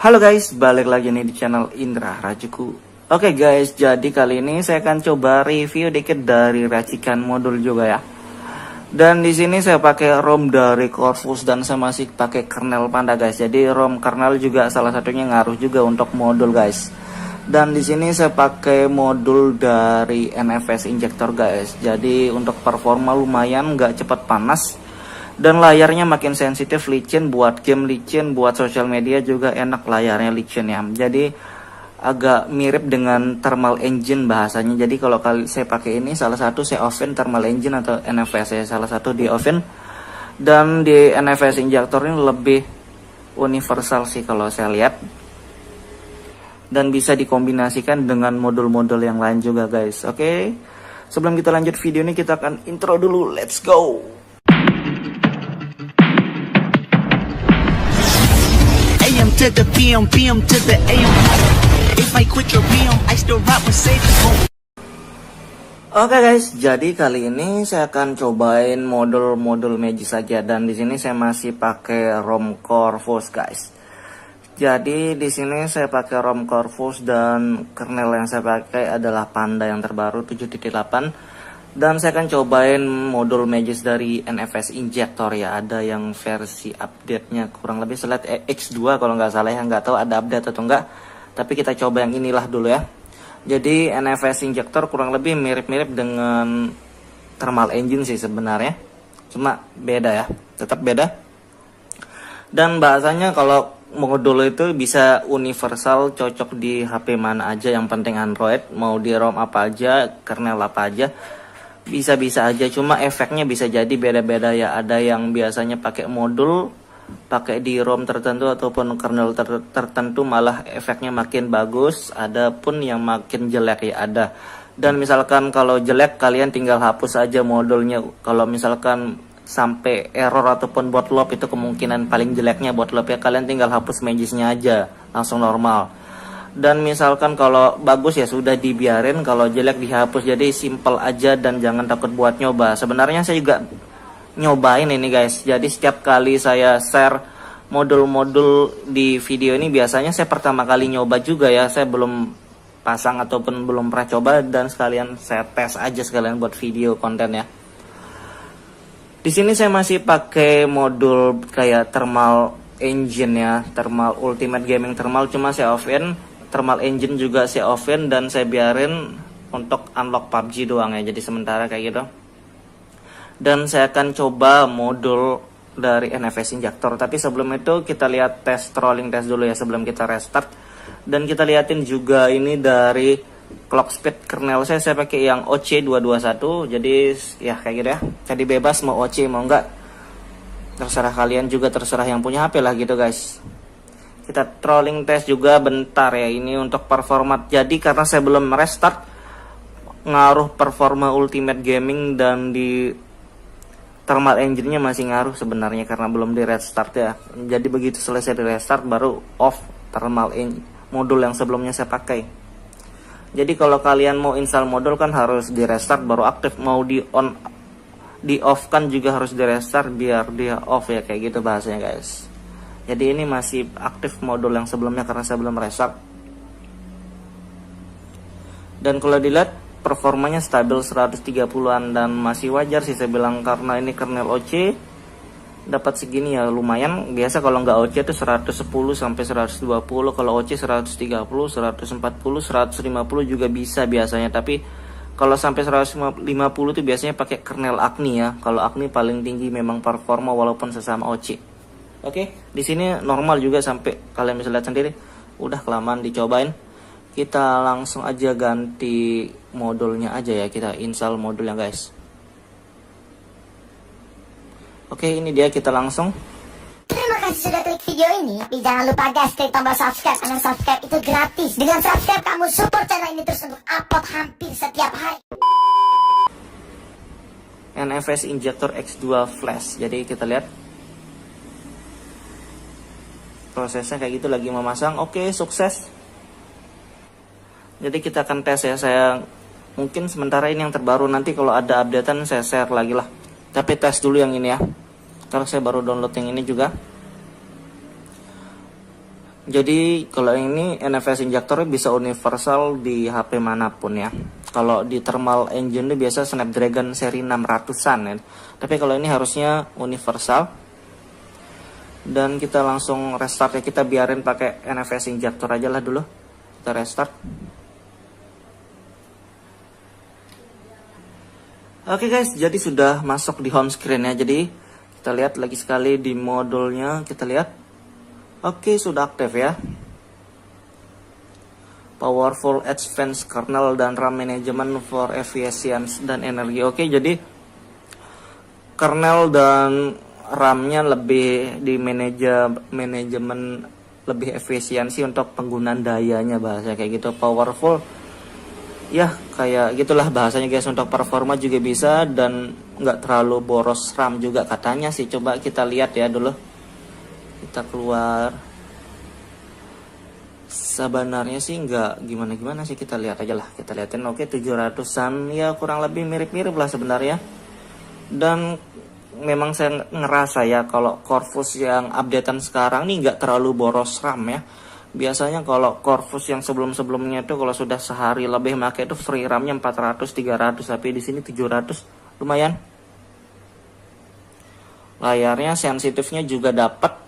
Halo guys, balik lagi nih di channel Indra Rajuku. Oke guys, jadi kali ini saya akan coba review dikit dari racikan modul juga ya. Dan di sini saya pakai ROM dari Corvus dan saya masih pakai kernel Panda guys. Jadi ROM kernel juga salah satunya ngaruh juga untuk modul guys. Dan di sini saya pakai modul dari NFS Injector guys. Jadi untuk performa lumayan, nggak cepat panas. Dan layarnya makin sensitif, licin, buat game licin, buat sosial media juga enak layarnya licin ya. Jadi agak mirip dengan thermal engine bahasanya. Jadi kalau kali saya pakai ini, salah satu saya oven thermal engine atau NFS ya, salah satu di oven. Dan di NFS injector ini lebih universal sih kalau saya lihat. Dan bisa dikombinasikan dengan modul-modul yang lain juga guys. Oke, sebelum kita lanjut video ini, kita akan intro dulu. Let's go. To the PM, PM to the AM. If I quit your PM, I still rock with Sage. Oke guys, jadi kali ini saya akan cobain modul-modul Magic saja, dan di sini saya masih pakai ROM Corvus guys. Jadi di sini saya pakai ROM Corvus dan kernel yang saya pakai adalah Panda yang terbaru 7.8. Dan saya akan cobain modul Magic dari NFS Injector ya. Ada yang versi update-nya kurang lebih select X2 kalau nggak salah ya. Nggak tahu ada update atau enggak. Tapi kita coba yang inilah dulu ya. Jadi NFS Injector kurang lebih mirip-mirip dengan thermal engine sih sebenarnya. Cuma beda ya. Tetap beda. Dan bahasanya kalau modul itu bisa universal, cocok di HP mana aja. Yang penting Android. Mau di ROM apa aja, kernel apa aja. Bisa-bisa aja, cuma efeknya bisa jadi beda-beda ya. Ada yang biasanya pakai modul, pakai di ROM tertentu ataupun kernel tertentu malah efeknya makin bagus. Ada pun yang makin jelek ya ada. Dan misalkan kalau jelek kalian tinggal hapus aja modulnya. Kalau misalkan sampai error ataupun bootloop, itu kemungkinan paling jeleknya bootloop ya. Kalian tinggal hapus magisnya aja, langsung normal. Dan misalkan kalau bagus ya sudah dibiarin, kalau jelek dihapus. Jadi simple aja dan jangan takut buat nyoba. Sebenarnya saya juga nyobain ini guys. Jadi setiap kali saya share modul-modul di video ini, biasanya saya pertama kali nyoba juga ya. Saya belum pasang ataupun belum pernah coba, dan sekalian saya tes aja sekalian buat video konten ya. Di sini saya masih pakai modul kayak thermal engine ya, thermal ultimate gaming thermal, cuma saya off-in. Thermal engine juga saya off-in dan saya biarin untuk unlock PUBG doang ya. Jadi sementara kayak gitu. Dan saya akan coba modul dari NFS Injector. Tapi sebelum itu kita lihat trolling test dulu ya sebelum kita restart. Dan kita liatin juga ini dari clock speed kernel saya pakai yang OC221. Jadi ya kayak gitu ya. Jadi bebas mau OC mau enggak, terserah kalian juga, terserah yang punya HP lah gitu guys. Kita trolling test juga bentar ya, ini untuk performa. Jadi karena saya belum restart, ngaruh performa ultimate gaming dan di thermal engine-nya masih ngaruh sebenarnya karena belum di restart ya. Jadi begitu selesai di restart baru off thermal modul yang sebelumnya saya pakai. Jadi kalau kalian mau install modul kan harus di restart baru aktif. Mau di off kan juga harus di restart biar dia off ya, kayak gitu bahasanya guys. Jadi ini masih aktif modul yang sebelumnya karena saya belum restart. Dan kalau dilihat performanya stabil 130-an dan masih wajar sih saya bilang, karena ini kernel OC dapat segini ya lumayan. Biasa kalau nggak OC itu 110 sampai 120, kalau OC 130, 140, 150 juga bisa biasanya. Tapi kalau sampai 150 itu biasanya pakai kernel Agni ya. Kalau Agni paling tinggi memang performa walaupun sesama OC. Oke, di sini normal juga sampai kalian bisa lihat sendiri. Udah kelamaan dicobain. Kita langsung aja ganti modulnya aja ya. Kita install modulnya guys. Oke, ini dia, kita langsung. Terima kasih sudah klik video ini. Tapi jangan lupa guys, klik tombol subscribe. Karena subscribe itu gratis. Dengan subscribe kamu support channel ini terus untuk upload hampir setiap hari. NFS Injector X2 Flash. Jadi kita lihat prosesnya kayak gitu, lagi memasang. Oke, sukses. Jadi kita akan tes ya. Saya mungkin sementara ini yang terbaru, nanti kalau ada updatean saya share lagi lah. Tapi tes dulu yang ini ya, karena saya baru download yang ini juga. Jadi kalau ini NFS injektornya bisa universal di HP manapun ya. Kalau di thermal engine itu biasa Snapdragon seri 600-an ya. Tapi kalau ini harusnya universal. Dan kita langsung restart ya, kita biarin pakai NFS injektor aja lah dulu. Kita restart. Oke guys, jadi sudah masuk di home screen ya. Jadi kita lihat lagi sekali di modulnya, kita lihat. Oke, sudah aktif ya. Powerful Advanced Kernel dan RAM Management for Efficiency dan Energi. Oke, jadi kernel dan RAM-nya lebih di manajemen lebih efisiensi untuk penggunaan dayanya, bahasa kayak gitu. Powerful ya kayak gitulah bahasanya guys. Untuk performa juga bisa dan nggak terlalu boros RAM juga katanya sih. Coba kita lihat ya dulu, kita keluar. Sebenarnya sih nggak gimana-gimana sih, kita lihat aja lah, kita liatin. Oke, 700-an ya, kurang lebih mirip-mirip lah sebenarnya. Dan memang saya ngerasa ya kalau Corvus yang updatean sekarang nih nggak terlalu boros RAM ya. Biasanya kalau Corvus yang sebelum-sebelumnya itu kalau sudah sehari lebih pakai itu free RAM-nya 400 300, tapi di sini 700 lumayan. Layarnya sensitifnya juga dapat.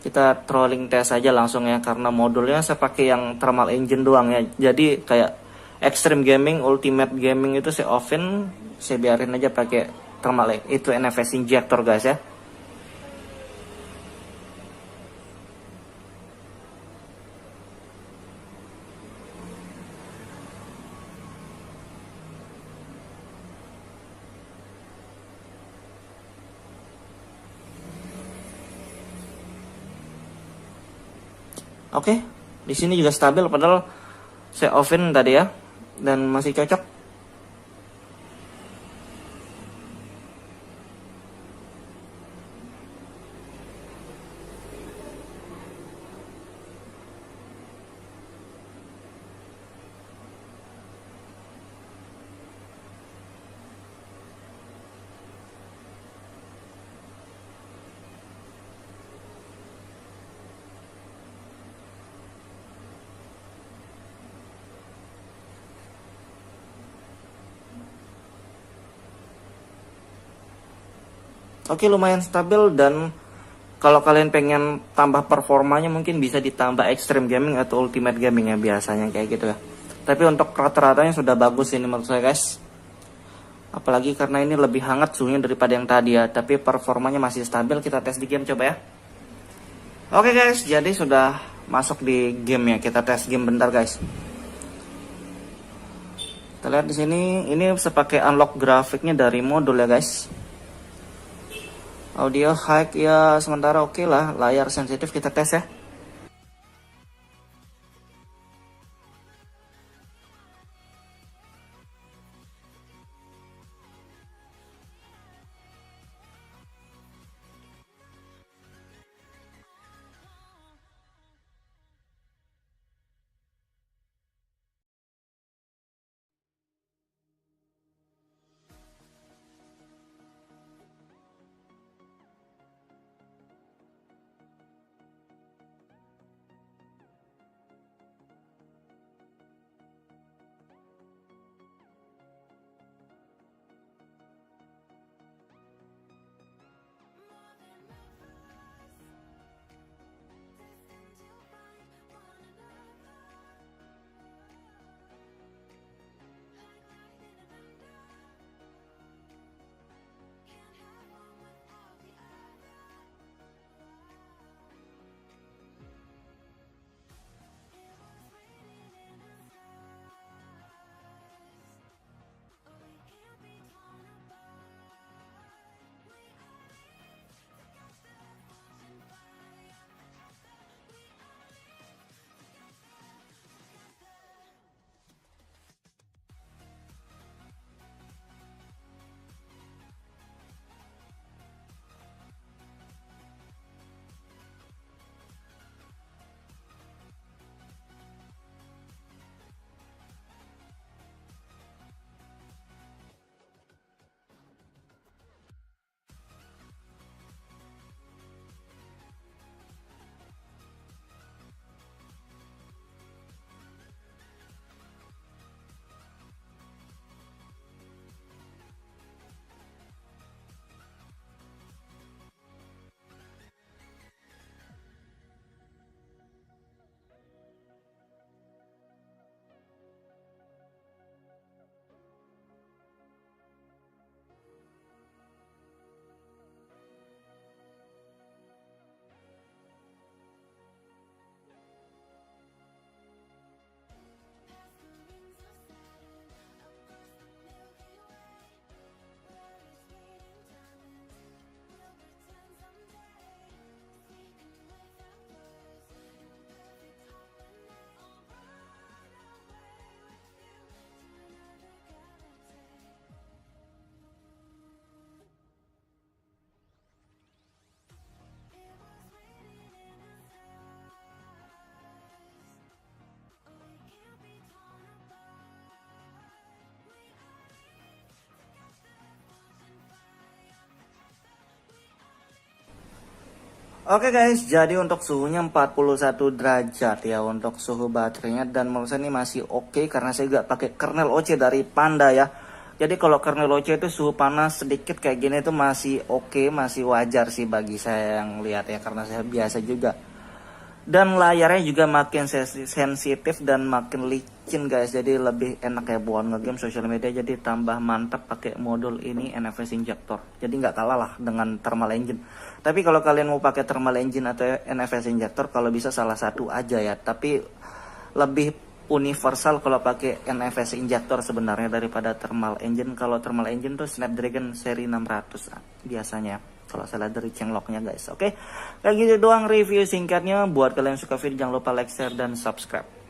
Kita trolling tes aja langsung ya, karena modulnya saya pakai yang thermal engine doang ya. Jadi kayak extreme gaming, ultimate gaming itu saya offin, saya biarin aja pakai thermal itu NFS injector guys ya. Oke, di sini juga stabil padahal saya offin tadi ya, dan masih cocok. Oke, lumayan stabil. Dan kalau kalian pengen tambah performanya mungkin bisa ditambah extreme gaming atau ultimate gaming ya, biasanya kayak gitu ya. Tapi untuk rata-ratanya sudah bagus ini menurut saya guys. Apalagi karena ini lebih hangat suhunya daripada yang tadi ya, tapi performanya masih stabil. Kita tes di game coba ya. Oke guys, jadi sudah masuk di game ya. Kita tes game bentar guys. Kita lihat di sini, ini bisa pakai unlock grafiknya dari modul ya guys. Audio high ya sementara oke lah. Layar sensitif kita tes ya. Oke guys, jadi untuk suhunya 41 derajat ya untuk suhu baterainya, dan menurut saya ini masih oke karena saya juga pakai kernel OC dari Panda ya. Jadi kalau kernel OC itu suhu panas sedikit kayak gini itu masih oke, masih wajar sih bagi saya yang lihat ya, karena saya biasa juga. Dan layarnya juga makin sensitif dan makin licin guys, jadi lebih enak ya buat ngegame sosial media. Jadi tambah mantap pakai modul ini NFS injector, jadi nggak kalah lah dengan thermal engine. Tapi kalau kalian mau pakai thermal engine atau NFS injector, kalau bisa salah satu aja ya, tapi lebih universal kalau pakai NFS injector sebenarnya daripada thermal engine. Kalau thermal engine tuh Snapdragon seri 600 biasanya kalau saya lihat dari changelognya guys. Oke, kayak gitu doang review singkatnya. Buat kalian yang suka video jangan lupa like, share, dan subscribe.